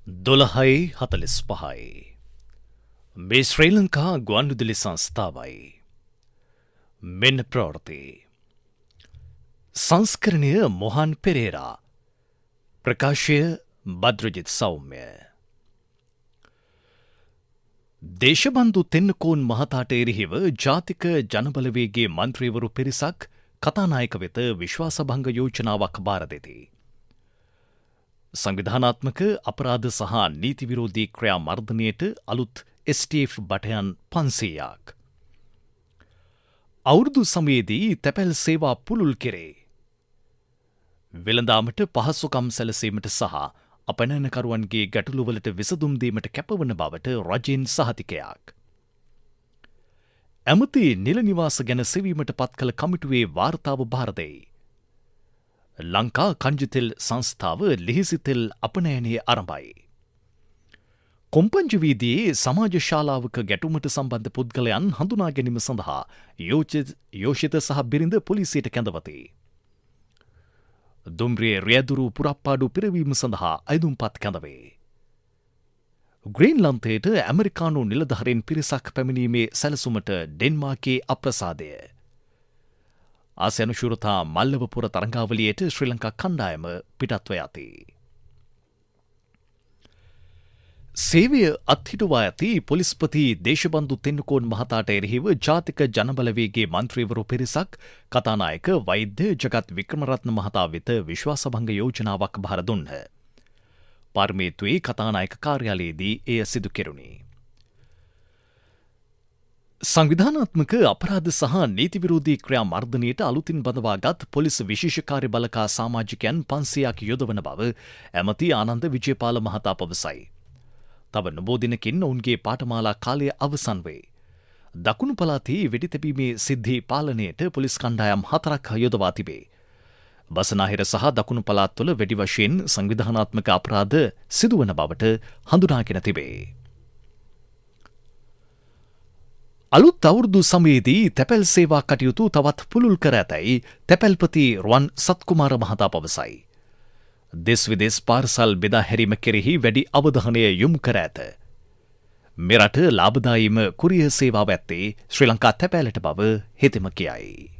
12:45 මේ ශ්‍රී ලංකා ගුවන්විදුලි සංස්ථාවයි. මෙන්න ප්‍රවෘත්ති. සංස්කරණය මොහන් පෙරේරා. ප්‍රකාශය බද්‍රජිත් සෞම්‍ය. දේශබන්දු තෙන්නකෝන් මහතාට එරෙහිව ජාතික ජනබලවේගේ මන්ත්‍රීවරු පිරිසක් කතානායක වෙත විශ්වාසභංග යෝජනාවක් බාර දෙති. සංවිධානාත්මක අපරාධ සහ නීති විරෝධී ක්‍රියා මර්ධනයට අලුත් STF බටයන් 500ක්. අවුරුදු සමයේදී තැපැල් සේවා පුළුල් කෙරේ. වෙළඳාමට පහසුකම් සැලසීමට සහ අපනයනකරුවන්ගේ ගැටලුවලට විසඳුම් දීමට කැපවන බවට රජයෙන් සහතිකයක්. ඇමති නිල නිවාස ගැන සෙවීමට පත් කළ කමිටුවේ වාර්තාව බාර දෙයි. ලංකා කංජිතෙල් සංස්ථාව ලිහිසිතෙල් අපනයනය ආරම්භයි. කොම්පංජ වීදියේ සමාජ ශාලාවක ගැටුමට සම්බන්ධ පුද්ගලයන් හඳුනා ගැනීම සඳහා යෝෂිත සහ බිරිඳ පොලිසියට කැඳවති. දුම්රියේ රියදුරු පුරප්පාඩු පිරවීම සඳහා අයදුම්පත් කැඳවේ. ග්‍රීන්ලන්තයට ඇමරිකානු නිලධහරින් පිරිසක් පැමිණීමේ සැලසුමට ඩෙන්මාර්කේ අප්‍රසාදය. ආසියානු ශූරතා මල්ලවපුර තරඟාවලියට ශ්‍රී ලංකා කණ්ඩායම පිටත්ව යති. සේවය අත්හිටුවා ඇති පොලිස්පති දේශබන්දු තෙන්නකෝන් මහතාට එරෙහිව ජාතික ජනබලවේගේ මන්ත්‍රීවරු පිරිසක් කතානායක වෛද්‍ය ජගත් වික්‍රමරත්න මහතා වෙත විශ්වාසභංග යෝජනාවක් බාර දුන්හ. පාර්ලිමේන්තුවේ කතානායක කාර්යාලයේදී එය සිදු කෙරුණි. සංවිධානාත්මක අපරාධ සහ නීති විරෝධී ක්‍රියා මර්ධනයට අලුතින් බඳවාගත් පොලිස් විශේෂකාර්ය බලකා සාමාජිකයන් 500ක් යොදවන බව ඇමති ආනන්ද විජේපාල මහතා පවසයි. තව නොබෝ දිනකින් ඔවුන්ගේ පාඨමාලා කාලය අවසන් වේ. දකුණු පළාතේ වෙඩි තැබීමේ සිද්ධි පාලනයට පොලිස් කණ්ඩායම් 4ක් යොදවා තිබේ. බසනාහිර සහ දකුණු පළාත් තුළ වැඩි වශයෙන් සංවිධානාත්මක අපරාධ සිදුවන බවට හඳුනාගෙන තිබේ. අලුත් අවුරුදු සමයේදී තැපැල් සේවා කටයුතු තවත් පුළුල් කර ඇතැයි තැපැල්පති රුවන් සත්කුමාර මහතා පවසයි. දෙස් විදෙස් පාර්සල් බෙදා හැරීම කෙරෙහි වැඩි අවධානය යොමු කර ඇත. මෙරට ලාභදායීම කුරියර් සේවාව ඇත්තේ ශ්‍රී ලංකා තැපැලට බව හෙතෙම කියයි.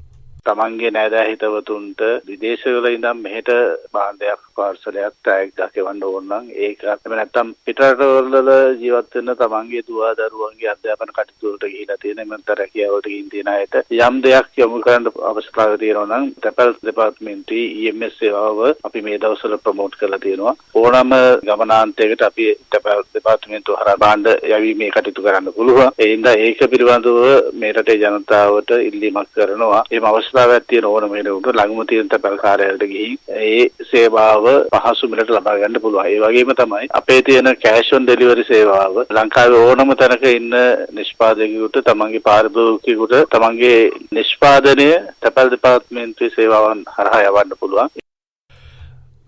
තමන්ගේ නෑදෑ හිතවතුන්ට විදේශවල ඉඳන් මෙහෙට භාණ්ඩයක් පාර්සලයක් ටැග් එකක් එවන්න ඕන නම් ඒක එහෙම නැත්නම් පිටරටවල ජීවත් වෙන තමන්ගේ දුව දරුවන්ගේ අධ්‍යාපන කටයුතු වලට ගිහිලා තියෙන එමන්ත රැකියාවලට ගිහින් තියෙන අයට යම් දෙයක් යොමු කරන්න අවශ්‍යතාවය තියෙනවා නම් තැපැල් දෙපාර්තමේන්තුවේ EMS සේවාව අපි මේ දවස්වල ප්‍රොමෝට් කරලා තියෙනවා. ඕනම ගමනාන්තයකට අපි තැපැල් දෙපාර්තමේන්තුව හරහා භාණ්ඩ යැවීමේ කටයුතු කරන්න පුළුවන්. ඒ හින්දා ඒක පිළිබඳව මේ රටේ ජනතාවට ඉල්ලීමක් කරනවා. එහෙම අවස්ථාවක් තියෙන ඕනම කෙනෙකුට ළඟම තියෙන තැපැල් කාර්යාලයට ගිහින් ඒ සේවාව පහසු මිලට ලබා ගන්න පුළුවන්. ඒ වගේම තමයි අපේ තියෙන කෑෂ් ඔන් ඩෙලිවරි සේවාව ලංකාවේ ඕනම තැනක ඉන්න නිෂ්පාදකයෙකුට තමන්ගේ පාරිභෝගිකයෙකුට තමන්ගේ නිෂ්පාදනය තැපැල් දෙපාර්තමේන්තුවේ සේවාවන් හරහා යවන්න පුළුවන්.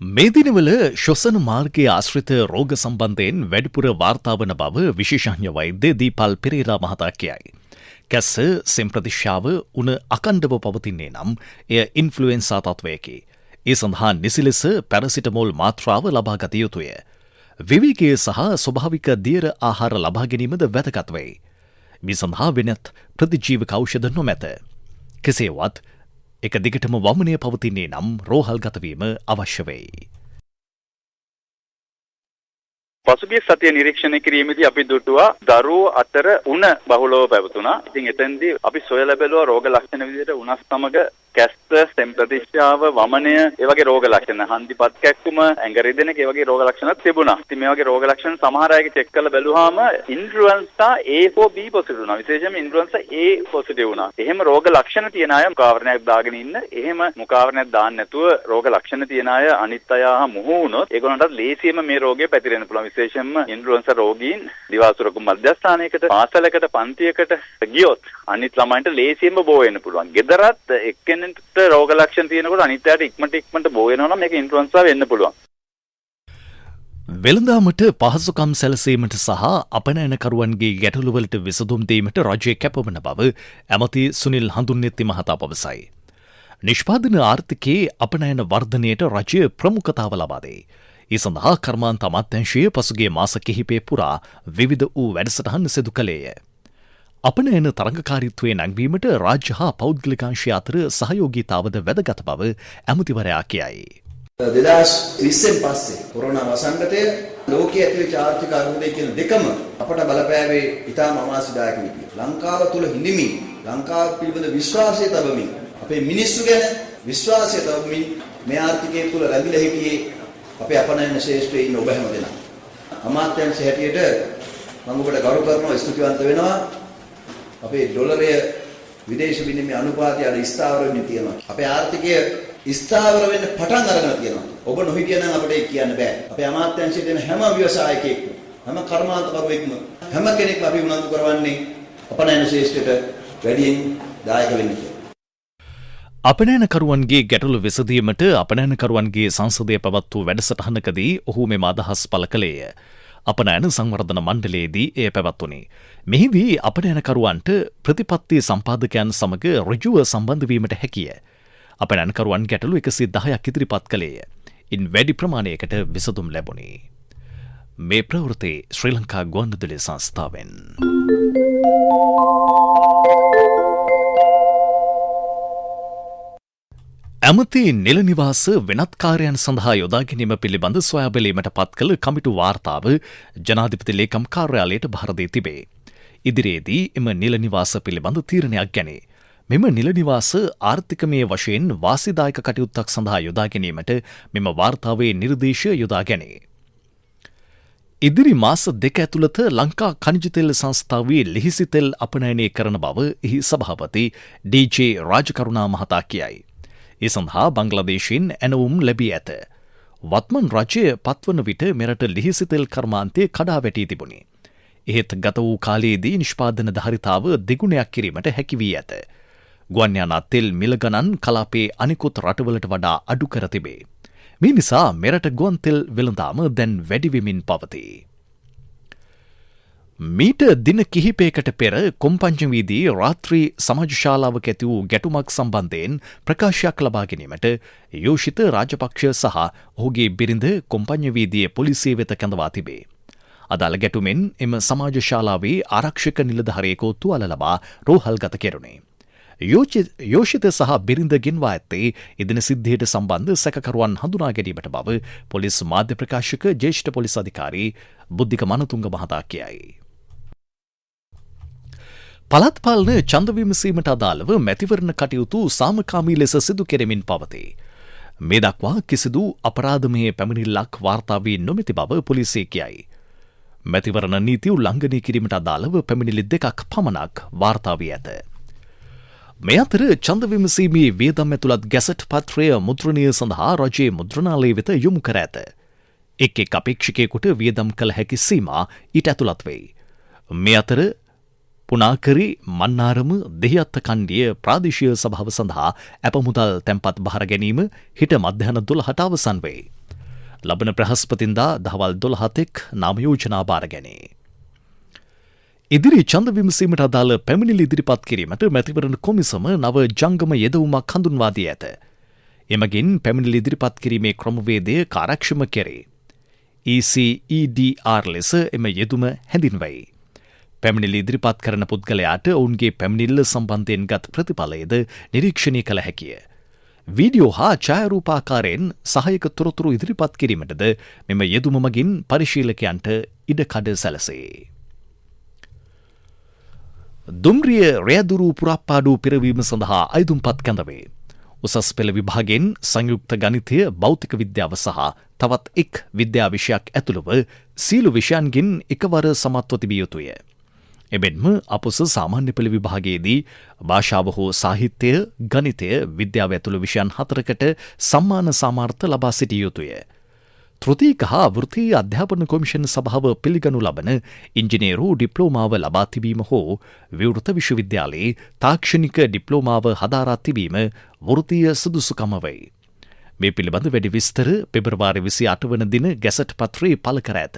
මේ දිනවල ශ්වසන මාර්ගයේ ආශ්‍රිත රෝග සම්බන්ධයෙන් වැඩිපුර වාර්තා වන බව විශේෂඥ වෛද්‍ය දීපල් පෙරේරා මහතා කියයි. කැස්ස සෙම්ප්‍රතිශ්‍යාව උන අකණ්ඩව පවතින්නේ නම් එය ඉන්ෆ්ලුවෙන්සා තත්වයකි. ඒ සඳහා නිසි ලෙස පැරසිටමෝල් මාත්‍රාව ලබා ගත යුතුය. විවේකය සහ ස්වභාවික දියර ආහාර ලබා ගැනීමද වැදගත් වේ. මේ සඳහා වෙනත් ප්‍රතිජීවක ඖෂධ නොමැත. කෙසේවත් එක දිගටම වමනය පවතින්නේ නම් රෝහල්ගත වීම අවශ්‍ය වෙයි. පසුගිය සතිය නිරීක්ෂණය කිරීමේදී අපි දුටුවා දරුවෝ අතර උණ බහුලව පැවතුණා. ඉතින් එතෙන්දී අපි සොයලා බැලුවා රෝග ලක්ෂණ විදිහට උණත් සමග කැස්ස, සෙම්ප්‍රතිශ්‍යාව, වමනය, ඒ වගේ රෝග ලක්ෂණ, හන්දිපත් කැක්කුම, ඇඟ රිදෙනක ඒ වගේ රෝග ලක්ෂණත් තිබුණා. ඉතින් මේ වගේ රෝග ලක්ෂණ සමහර අයගේ චෙක් කරලා බැලුවාම ඉන්ෆ්ලුවෙන්සා A හෝ B පොසිටිව් වුණා. විශේෂයෙන්ම ඉන්ෆ්ලුවෙන්සා A පොසිටිව් වුණා. එහෙම රෝග ලක්ෂණ තියන අය මුඛාවරණයක් දාගෙන ඉන්න. එහෙම මුඛාවරණයක් දාන්න නැතුව රෝග ලක්ෂණ තියන අය අනිත් අය හා මුහු වුණොත් ඒගොල්ලන්ට ලේසියෙන්ම මේ රෝගය පැතිරෙන්න පුළුවන්. විශේෂයෙන්ම ඉන්ෆ්ලුවෙන්සා රෝගීන් දිවාසුරක මධ්‍යස්ථානයකට, පාසලකට, පන්තියකට ගියොත් අනිත් ළමයින්ට ලේසියෙන්ම බෝ වෙන්න පුළුවන්. ගෙදරත් එක්කෙනෙක්ට රෝග ලක්ෂණ තියෙනකොට අනිත් අයට ඉක්මනට බෝ වෙනවා නම් මේක ඉන්ෆ්ලුවෙන්සා වෙන්න පුළුවන්. වෙළඳාමට පහසුකම් සැලසීමට සහ අපනයනකරුවන්ගේ ගැටලුවලට විසඳුම් දීමට රජය කැපවන බව ඇමති සුනිල් හඳුන්නෙත්ති මහතා පවසයි. නිෂ්පාදන ආර්ථිකයේ අපනයන වර්ධනයට රජය ප්‍රමුඛතාව ලබා දෙයි. ඒ සඳහා කර්මාන්ත අමාත්‍යාංශය පසුගිය මාස කිහිපය පුරා විවිධ වූ වැඩසටහන් සිදු කළේය. අපනයන තරඟකාරීත්වයේ නැංවීමට රාජ්‍ය හා පෞද්ගලිකාංශය අතර සහයෝගීතාවද වැදගත් බව ඇමතිවරයා කියයි. 2020න් පස්සේ කොරෝනා වසංගතය ලෝකයේ ඇතිවෙච්ච ආර්ථික අර්බුදය කියන දෙකම අපට බලපෑවේ ඉතාම අවාසිදායක විදියට. ලංකාව තුළ හිඳමින් ලංකාව පිළිබඳ විශ්වාසය තබමින් අපේ මිනිස්සු ගැන විශ්වාසය තබමින් මේ ආර්ථිකය තුළ රැඳිලා හිටියේ අපේ අපනයන ශ්‍රේෂ්ඨයේ ඉන්න ඔබ හැම දෙනා. අමාත්‍යාංශ හැටියට මම ඔබට ගරු කරනවා, ස්තුතිවන්ත වෙනවා. අපේ ඩොලරය විදේශ විනිමය අනුපාතය අර ස්ථාවර වෙමින් තියෙනවා. අපේ ආර්ථිකය ස්ථාවර වෙන්න පටන් අරගෙන තියෙනවා. ඔබ නොහිටිය නම් අපිට ඒක කියන්න බෑ. අපේ අමාත්‍යාංශයේ තියෙන හැම ව්‍යවසායකයෙක්ම, හැම කර්මාන්තකරුවෙක්ම, හැම කෙනෙක්ම අපි උනන්දු කරවන්නේ අපනයන ශ්‍රේෂ්ඨයට වැඩියෙන් දායක වෙන්න කියලා. අපනයනකරුවන්ගේ ගැටලු විසඳීමට අපනයනකරුවන්ගේ සංසදය පැවැත් වූ වැඩසටහනකදී ඔහු මෙම අදහස් පළ කළේය. අපනයන සංවර්ධන මණ්ඩලයේදී එය පැවැත්වුණේ. මෙහිදී අපනයනකරුවන්ට ප්‍රතිපත්ති සම්පාදකයන් සමග ඍජුව සම්බන්ධ වීමට හැකිය. අපනයනකරුවන් ගැටලු 110ක් ඉදිරිපත් කළේය. ඉන් වැඩි ප්‍රමාණයකට විසඳුම් ලැබුණේ. මේ ප්‍රවෘත්ති ශ්‍රී ලංකා ගුවන්විදුලි සංස්ථාවෙන්. ඇමති නිල නිවාස වෙනත් කාර්යයන් සඳහා යොදා ගැනීම පිළිබඳ සොයා බැලීමට පත් කළ කමිටු වාර්තාව ජනාධිපති ලේකම් කාර්යාලයට බහර දී තිබේ. ඉදිරියේදී එම නිල නිවාස පිළිබඳ තීරණයක් ගැනේ. මෙම නිල නිවාස ආර්ථිකමය වශයෙන් වාසිදායක කටයුත්තක් සඳහා යොදා ගැනීමට මෙම වාර්තාවේ නිර්දේශ යොදා ගැනේ. ඉදිරි මාස 2 ඇතුළත ලංකා ඛනිජ තෙල් සංස්ථාවේ ලිහිසි තෙල් අපනයනය කරන බව එහි සභාපති ඩී.ජේ. රාජකරුණා මහතා කියයි. ඒ සඳහා බංග්ලාදේශයෙන් ඇනවුම් ලැබී ඇත. වත්මන් රජය පත්වන විට මෙරට ලිහිසි තෙල් කර්මාන්තය කඩා වැටී තිබුණේ. එහෙත් ගත වූ කාලයේදී නිෂ්පාදන ධාරිතාව දෙගුණයක් කිරීමට හැකි වී ඇත. ගුවන් යානා තෙල් මිල ගණන් කලාපයේ අනිකුත් රටවලට වඩා අඩු කර තිබේ. මේ නිසා මෙරට ගුවන් තෙල් වෙළඳාම දැන් වැඩි වෙමින් පවතී. මීට දින කිහිපයකට පෙර කොම්පංචවීදී රාත්‍රී සමාජශාලාවක ඇති වූ ගැටුමක් සම්බන්ධයෙන් ප්‍රකාශයක් ලබා ගැනීමට යෝෂිත රාජපක්ෂ සහ ඔහුගේ බිරිඳ කොම්පංචවීදියේ පොලිසිය වෙත කැඳවා තිබේ. අදාළ ගැටුමෙන් එම සමාජශාලාවේ ආරක්ෂක නිලධාරියෙකු තුවාල ලබා රෝහල්ගත කෙරුණේ. යෝෂිත සහ බිරිඳ ගෙන්වා ඇත්තේ එදින සිද්ධියට සම්බන්ධ සැකකරුවන් හඳුනා ගැනීමට බව පොලිස් මාධ්‍ය ප්‍රකාශක ජ්‍යෙෂ්ඨ පොලිස් අධිකාරී බුද්ධික මනතුංග මහතා කියයි. පළාත් පාලන ඡන්ද විමසීමට අදාළව මැතිවරණ කටයුතු සාමකාමී ලෙස සිදු කෙරෙමින් පවතී. මේ දක්වා කිසිදු අපරාධමය පැමිණිල්ලක් වාර්තා වී නොමැති බව පොලිසිය කියයි. මැතිවරණ නීති උල්ලංඝනය කිරීමට අදාළව පැමිණිලි 2ක් පමණක් වාර්තා වී ඇත. මේ අතර ඡන්ද විමසීමේ වියදම් ඇතුළත් ගැසට් පත්‍රය මුද්‍රණය සඳහා රජයේ මුද්‍රණාලය වෙත යොමු කර ඇත. එක් අපේක්ෂකයෙකුට වියදම් කළ හැකි සීමා ඊට ඇතුළත් වෙයි. මේ අතර පුනාකරි මන්නාරම දෙහිඅත්ත කණ්ඩිය ප්‍රාදේශීය සභාව සඳහා අපමුදල් තැන්පත් බහර ගැනීම හිට මධ්‍යහන 12ට අවසන් වේ. ලබන බ්‍රහස්පතින්දා දහවල් 12 තෙක් නාම යෝජනා බාර ගැනේ. ඉදිරි ඡන්ද විමසීමට අදාළ පැමිණිලි ඉදිරිපත් කිරීමට මැතිවරණ කොමිසම නව ජංගම යෙදවුමක් හඳුන්වා දී ඇත. එමගින් පැමිණිලි ඉදිරිපත් කිරීමේ ක්‍රමවේදය කාර්යක්ෂම කෙරේ. ECEDR ලෙස එම යෙදුම හැඳින්වෙයි. පැමිණිලි ඉදිරිපත් කරන පුද්ගලයාට ඔවුන්ගේ පැමිණිල්ල සම්බන්ධයෙන් ගත් ප්‍රතිඵලයද නිරීක්ෂණය කළ හැකිය. වීඩියෝ හා ඡායාරූපාකාරයෙන් සහායක තොරතුරු ඉදිරිපත් කිරීමටද මෙම යෙදුම මගින් පරිශීලකයන්ට ඉඩකඩ සැලසේ. දුම්රිය රෑදුරු පුරාපාඩු පිරවීම සඳහා අයදුම්පත් කැඳවේ. උසස් පෙළ විභාගයෙන් සංයුක්ත ගණිතය, භෞතික විද්‍යාව සහ තවත් එක් විද්‍යා විෂයක් ඇතුළුව සීළු විෂයන්ගෙන් එකවර සමත්ව තිබිය යුතුය. එබැවින්ම අපොස සාමාන්‍ය පෙළ විභාගයේදී භාෂාව හෝ සාහිත්‍යය, ගණිතය, විද්‍යාව ඇතුළු විෂයන් 4කට සම්මාන සාමාර්ථ ලබා සිටිය යුතුය. තෘතීක හා වෘත්තීය අධ්‍යාපන කොමිෂන් සභාව පිළිගනු ලබන ඉංජිනේරු ඩිප්ලෝමාව ලබා තිබීම හෝ විවෘත විශ්වවිද්‍යාලයේ තාක්ෂණික ඩිප්ලෝමාව හදාරා තිබීම වෘත්තීය සුදුසුකම වෙයි. මේ පිළිබඳ වැඩි විස්තර පෙබරවාරි 28 වන දින ගැසට් පත්‍රයේ පළ කර ඇත.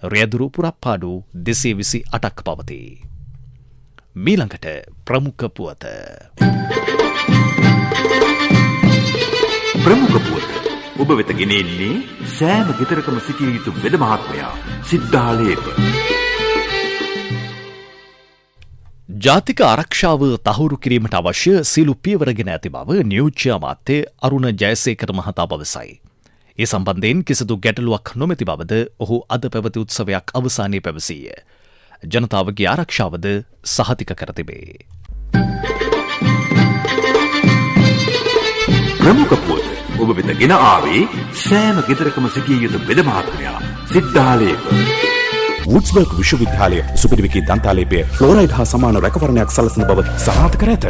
රෑදුරු පුරාපාඩු 228ක් පවතී. මීළඟට ප්‍රමුඛ පුවත. ඔබ වෙත ගෙනෙන්නේ සෑම ගෙදරකම සිටිය යුතු වෙද මහත්මයා සිද්ධාලේප. ජාතික ආරක්ෂාව තහවුරු කිරීමට අවශ්‍ය සීලු පියවරගෙන ඇති බව නියෝජ්‍ය අමාත්‍ය අරුණ ජයසේකර මහතා පවසයි. ඒ සම්බන්ධයෙන් කිසිදු ගැටලුවක් නොමැති බවද ඔහු අද පැවති උත්සවයක් අවසානයේ පැවසීය. ජනතාවගේ ආරක්ෂාවද සහතික කර තිබේ. ප්‍රමුඛ පුවත ඔබ වෙත ගෙන ආවේ සෑම ගෙදරකම සිටිය යුතු වෙද මහත්මයා සිද්ධාලේප. වුඩ්ස්බර්ග් විශ්වවිද්‍යාලය සුපිරිවිකී දන්තාලේපය ෆ්ලෝරයිඩ් හා සමාන රැකවරණයක් සලසන බව සනාථ කර ඇත.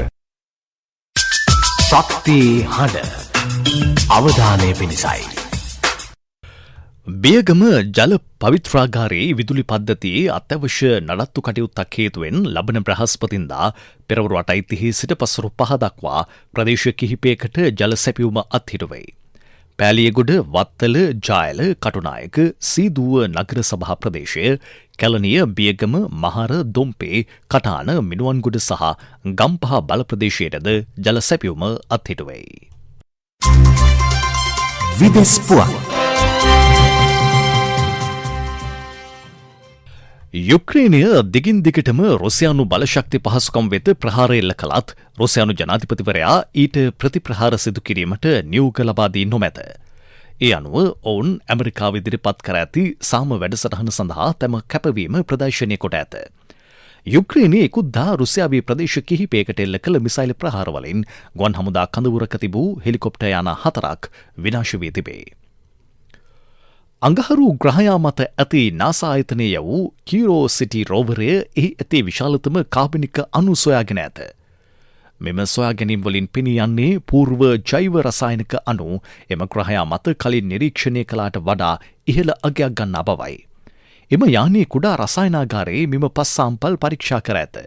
ශක්ති හඬ අවධානය පිණිසයි. බියගම ජල පවිත්‍රාගාරයේ විදුලි පද්ධතියේ අත්‍යවශ්‍ය නඩත්තු කටයුත්තක් හේතුවෙන් ලබන බ්‍රහස්පතින්දා පෙරවරු 8:30 සිට පසුරු 5 දක්වා ප්‍රදේශ කිහිපයකට ජල සැපයුම අත්හිටුවෙයි. පෑලියගොඩ, වත්තල, ජායල, කටුනායක, සීදුව නගර සභා ප්‍රදේශය, කැලණිය, බියගම, මහර, දොම්පේ, කටාන, මිනුවන්ගොඩ සහ ගම්පහ බල ප්‍රදේශයටද ජල සැපයුම අත්හිටුවෙයි. විදෙස් පුවත්. යුක්‍රේනය දිගින් දිගටම රුසියානු බලශක්ති පහසුකම් වෙත ප්‍රහාර එල්ල කළත් රුසියානු ජනාධිපතිවරයා ඊට ප්‍රතිප්‍රහාර සිදු කිරීමට නියෝග ලබා දී නොමැත. ඒ අනුව ඔවුන් ඇමරිකාව ඉදිරිපත් කර ඇති සාම වැඩසටහන සඳහා තම කැපවීම ප්‍රදර්ශනය කොට ඇත. යුක්‍රේනයේ ඉකුත්දා රුසියාවේ ප්‍රදේශ කිහිපයකට එල්ල කළ මිසයිල් ප්‍රහාරවලින් ගුවන් හමුදා කඳවුරක තිබූ හෙලිකොප්ටර් යාන 4ක් විනාශ වී තිබේ. අඟහරු ග්‍රහයා මත ඇති නාසා ආයතනය වූ කියුරියෝසිටි රෝවරය එහි ඇති විශාලතම කාබනික අණු සොයාගෙන ඇත. මෙම සොයා ගැනීම් වලින් පෙනී යන්නේ පූර්ව ජෛව රසායනික අණු එම ග්‍රහයා මත කලින් නිරීක්ෂණය කළාට වඩා ඉහළ අගයක් ගන්නා බවයි. එම යානයේ කුඩා රසායනාගාරයේ මෙම 5 සාම්පල් පරීක්ෂා කර ඇත.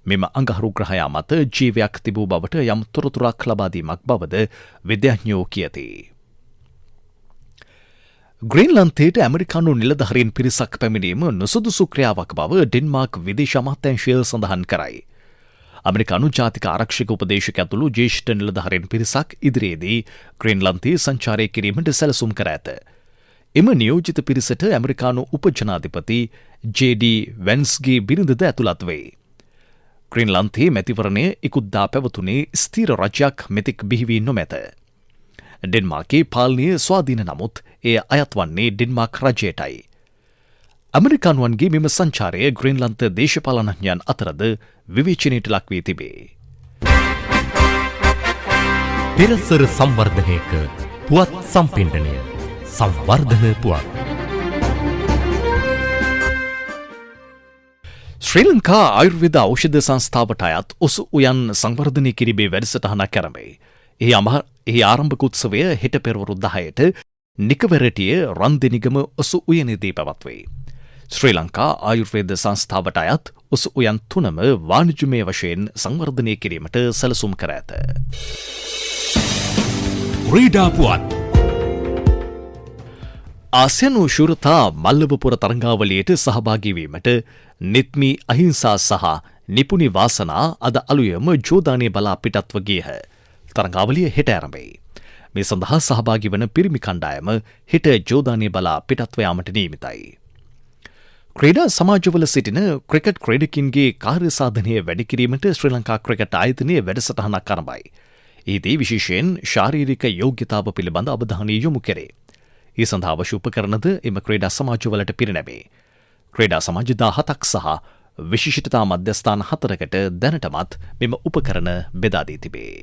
මෙම අඟහරු ග්‍රහයා මත ජීවයක් තිබූ බවට යම් තොරතුරක් ලබා දීමක් බවද විද්‍යාඥයෝ කියති. ග්‍රීන්ලන්තයට ඇමරිකානු නිලධාරීන් පිරිසක් පැමිණීම නුසුදුසු ක්‍රියාවක් බව ඩෙන්මාර්ක් විදේශ අමාත්‍යාංශය සඳහන් කරයි. ඇමරිකානු ජාතික ආරක්ෂක උපදේශක ඇතුළු ජ්‍යෙෂ්ඨ නිලධාරීන් පිරිසක් ඉදිරියේදී ග්‍රීන්ලන්තයේ සංචාරය කිරීමට සැලසුම් කර ඇත. එම නියෝජිත පිරිසට ඇමරිකානු උපජනාධිපති ජේ.ඩී. වැන්ස්ගේ බිරිඳද ඇතුළත් වේ. ග්‍රීන්ලන්තයේ මැතිවරණය ඉකුත්දා පැවතුනේ ස්ථීර රජයක් මෙතෙක් බිහි වී නොමැත. ඩෙන්මාර්කේ පාලනය ස්වාධීන නමුත් එය අයත් වන්නේ ඩෙන්මාර්ක් රජයටයි. ඇමරිකානුවන්ගේ මෙම සංචාරය ග්‍රීන්ලන්ත දේශපාලනඥයන් අතරද විවේචනයට ලක් වී තිබේ. පෙරසර සංවර්ධනයක පුවත් සම්පින්ඩනය සංවර්ධන පුවත්. ශ්‍රී ලංකා ආයුර්වේද ඖෂධ සංස්ථාවට අයත් ඔසු උයන් සංවර්ධනය කිරීමේ වැඩසටහනක් කරමයි. එහි ආරම්භක උත්සවය හෙට පෙරවරු 10ට නිකවරටිය රන්දෙනිගම ඔසු උයනේදී පැවැත්වේ. ශ්‍රී ලංකා ආයුර්වේද සංස්ථාවට අයත් ඔසු උයන් 3ම වාණිජමය වශයෙන් සංවර්ධනය කිරීමට සැලසුම් කර ඇත. ක්‍රීඩා පුවත්. ආසියානු ශූරතා මල්ලවපුර තරඟාවලියට සහභාගී වීමට නිත්මි අහිංසා සහ නිපුණි වාසනා අද අලුයම ජෝදානයේ බලා පිටත්ව ගියහ. තරඟාවලිය හෙට ආරම්භයි. මේ සඳහා සහභාගී වන පිරිමි කණ්ඩායම හෙට ජෝදානයේ බලා පිටත්ව යාමට නියමිතයි. ක්‍රීඩා සමාජවල සිටින ක්‍රිකට් ක්‍රීඩකින්ගේ කාර්ය සාධනය වැඩි කිරීමට ශ්‍රී ලංකා ක්‍රිකට් ආයතනයේ වැඩසටහනක් ආරම්භයි. එහිදී විශේෂයෙන් ශාරීරික යෝග්‍යතාව පිළිබඳ අවධානය යොමු කෙරේ. ඒ සඳහා අවශ්‍ය උපකරණද එම ක්‍රීඩා සමාජවලට පිරිනැමේ. ක්‍රීඩා සමාජ 17ක් සහ විශිෂ්ටතා මධ්‍යස්ථාන 4කට දැනටමත් මෙම උපකරණ බෙදා දී තිබේ.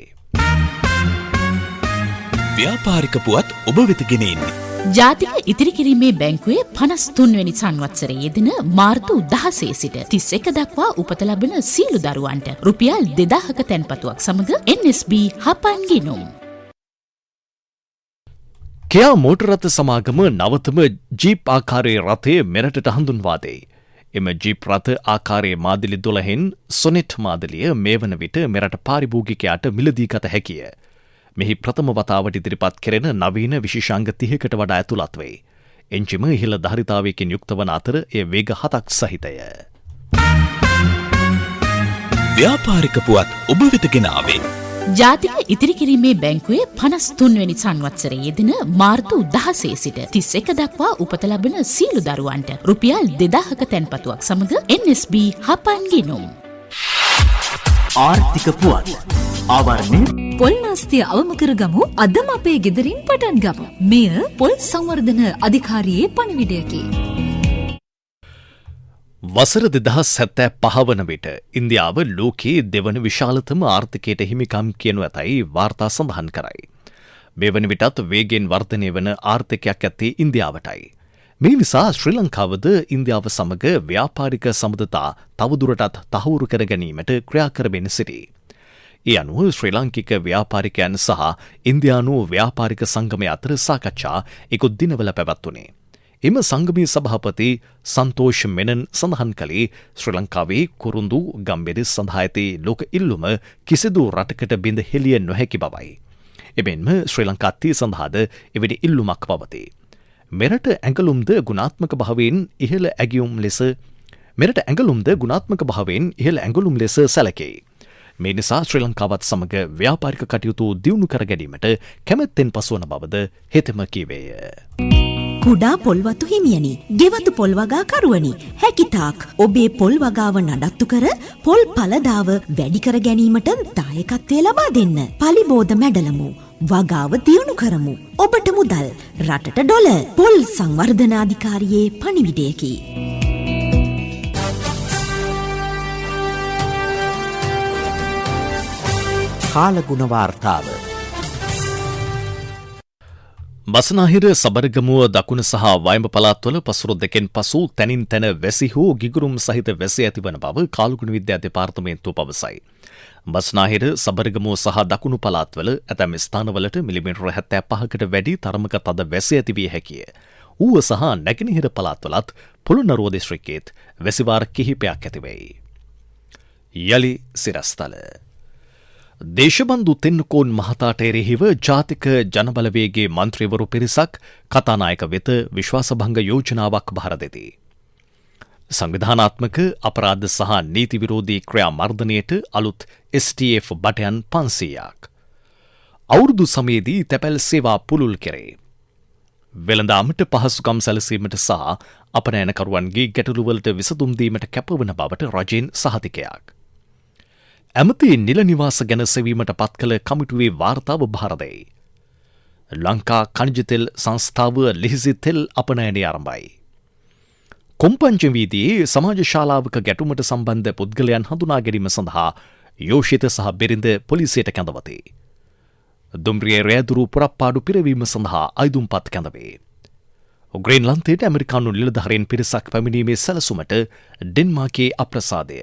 ව්‍යාපාරික පුවත් ඔබ වෙත ගෙන එන්නේ. ජාතික ඉතිරි කිරීමේ බැංකුවේ 53 වෙනි සංවත්සරයේ යෙදෙන මාර්තු 16 සිට 31 දක්වා උපත ලබන සියලු දරුවන්ට රුපියල් 2000ක තැන්පතුවක් සමග NSB හපන් ගෙනුම්. කියා මෝටර් රථ සමාගම නවතම ජීප් ආකාරයේ රථය මෙරටට හඳුන්වා දෙයි. එම ජීප් රථ ආකාරයේ මාදිලි 12න් සොනෙට් මාදිලිය මේ වන විට මෙරට පාරිභෝගිකයාට මිලදී ගත හැකිය. මෙහි ප්‍රථම වතාවට ඉදිරිපත් කෙරෙන නවීන විශේෂාංග 30කට වඩා ඇතුළත් වේ. එන්ජිම ඉහළ ධාරිතාවයකින් යුක්ත වන අතර එය වේග 7ක් සහිතය. ව්‍යාපාරික පුවත් ඔබ වෙත ගෙන ආවේ ජාතික ඉතිරි කිරීමේ බැංකුවේ 53 වෙනි සංවත්සරයේ යෙදෙන මාර්තු 16 සිට 31 දක්වා උපත ලබන සියලු දරුවන්ට රුපියල් 2000ක තැන්පතුවක් සමග NSB හපන් ගිණුම්. ආර්ථික පුවත් ආවරණය පොල් නාස්තිය අවම කරගමු. අදම අපේ ගෙදරින් පටන් ගමු. මෙය පොල් සංවර්ධන අධිකාරියේ පණිවිඩයකි. වසර 2075 වන විට ඉන්දියාව ලෝකයේ දෙවන විශාලතම ආර්ථිකයට හිමිකම් කියනු ඇතැයි වාර්තා සඳහන් කරයි. මේ වන විටත් වේගෙන් වර්ධනය වන ආර්ථිකයක් ඇත්තේ ඉන්දියාවටයි. මේ නිසා ශ්‍රී ලංකාවද ඉන්දියාව සමග ව්‍යාපාරික සම්බන්ධතා තවදුරටත් තහවුරු කර ගැනීමට ක්‍රියා කරමින් සිටී. ඒ අනුව ශ්‍රී ලාංකික ව්‍යාපාරිකයන් සහ ඉන්දියානු ව්‍යාපාරික සංගමය අතර සාකච්ඡා ඉකුත් දිනවල පැවැත්වුණේ. එම සංගමී සභාපති සන්තෝෂ් මෙනන් සඳහන් කළේ ශ්‍රී ලංකාවේ කුරුඳු ගම්බෙරි සඳහා ඇති ලෝක ඉල්ලුම කිසිදු රටකට බිඳ හෙළිය නොහැකි බවයි. එමෙන්ම ශ්‍රී ලංකාත්තිය සඳහාද එවැනි ඉල්ලුමක් පවතී. මෙරට ඇඟලුම්ද ගුණාත්මක භාවයෙන් ඉහළ ඇඟලුම් ලෙස සැලකේ. මේ නිසා ශ්‍රී ලංකාවත් සමග ව්‍යාපාරික කටයුතු දියුණු කර ගැනීමට කැමැත්තෙන් පසුවන බවද හෙතෙම කීවේය. කුඩා පොල්වතු හිමියනි, ගෙවතු පොල් වගා කරුවනි, හැකිතාක් ඔබේ පොල් වගාව නඩත්තු කර පොල් ඵලදාව වැඩි කර ගැනීමට දායකත්වය ලබා දෙන්න. පලිබෝධ මැඩලමු. වගාව දියුණු කරමු. ඔබට මුදල්, රටට ඩොල. පොල් සංවර්ධන අධිකාරියේ පණිවිඩයකි. කාලගුණ වාර්තාව බස්නාහිර සබරගමුව දකුණ සහ වයඹ පළාත්වල පසුරු දෙකෙන් පසු තැනින් තැන වැසි හෝ ගිගුරුම් සහිත වැසි ඇතිවන බව කාලගුණ විද්‍යා දෙපාර්තමේන්තුව පවසයි. බස්නාහිර සබරගමුව සහ දකුණු පළාත්වල ඇතැම් ස්ථානවලට මිලිමීටර 75කට වැඩි තරමක තද වැසි ඇති විය හැකිය. ඌව සහ නැගෙනහිර පළාත්වලත් පොළොන්නරුව දිස්ත්‍රික්කයේත් වැසිවාර කිහිපයක් ඇතිවෙයි. යලි සිරස්තල දේශබන්දු තෙන්නකෝන් මහතාට එරෙහිව ජාතික ජනබලවේගේ මන්ත්‍රීවරු පිරිසක් කතානායක වෙත විශ්වාසභංග යෝජනාවක් බහර දෙති. සංවිධානාත්මක අපරාධ සහ නීති විරෝධී ක්‍රියා මර්ධනයට අලුත් STF බටයන් 500ක්. අවුරුදු සමයේදී තැපැල් සේවා පුළුල් කෙරේ. වෙළඳාමට පහසුකම් සැලසීමට සහ අපනයනකරුවන්ගේ ගැටලුවලට විසඳුම් දීමට කැපවන බවට රජයෙන් සහතිකයක්. ඇමති නිල නිවාස ගැන සෙවීමට පත් කළ කමිටුවේ වාර්තාව බහර දෙයි. ලංකා ඛනිජ තෙල් සංස්ථාව ලිහිසි තෙල් අපනයනය ආරම්භයි. කොම්පංච වීදියේ සමාජ ශාලාවක ගැටුමට සම්බන්ධ පුද්ගලයන් හඳුනා ගැනීම සඳහා යෝෂිත සහ බිරිඳ පොලිසියට කැඳවති. දුම්රිය රෑදුරු පුරප්පාඩු පිරවීම සඳහා අයිදුම්පත් කැඳවේ. ග්‍රීන්ලන්තයට ඇමරිකානු නිලධාරීන් පිරිසක් පැමිණීමේ සැලසුමට ඩෙන්මාර්කයේ අප්‍රසාදය.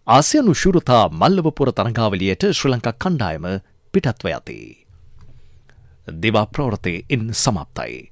ආසියානු ශූරතා මල්ලවපුර තරඟාවලියට ශ්‍රී ලංකා කණ්ඩායම පිටත්ව යති. දිවා ප්‍රවෘත්ති ඉන් සමාප්තයි.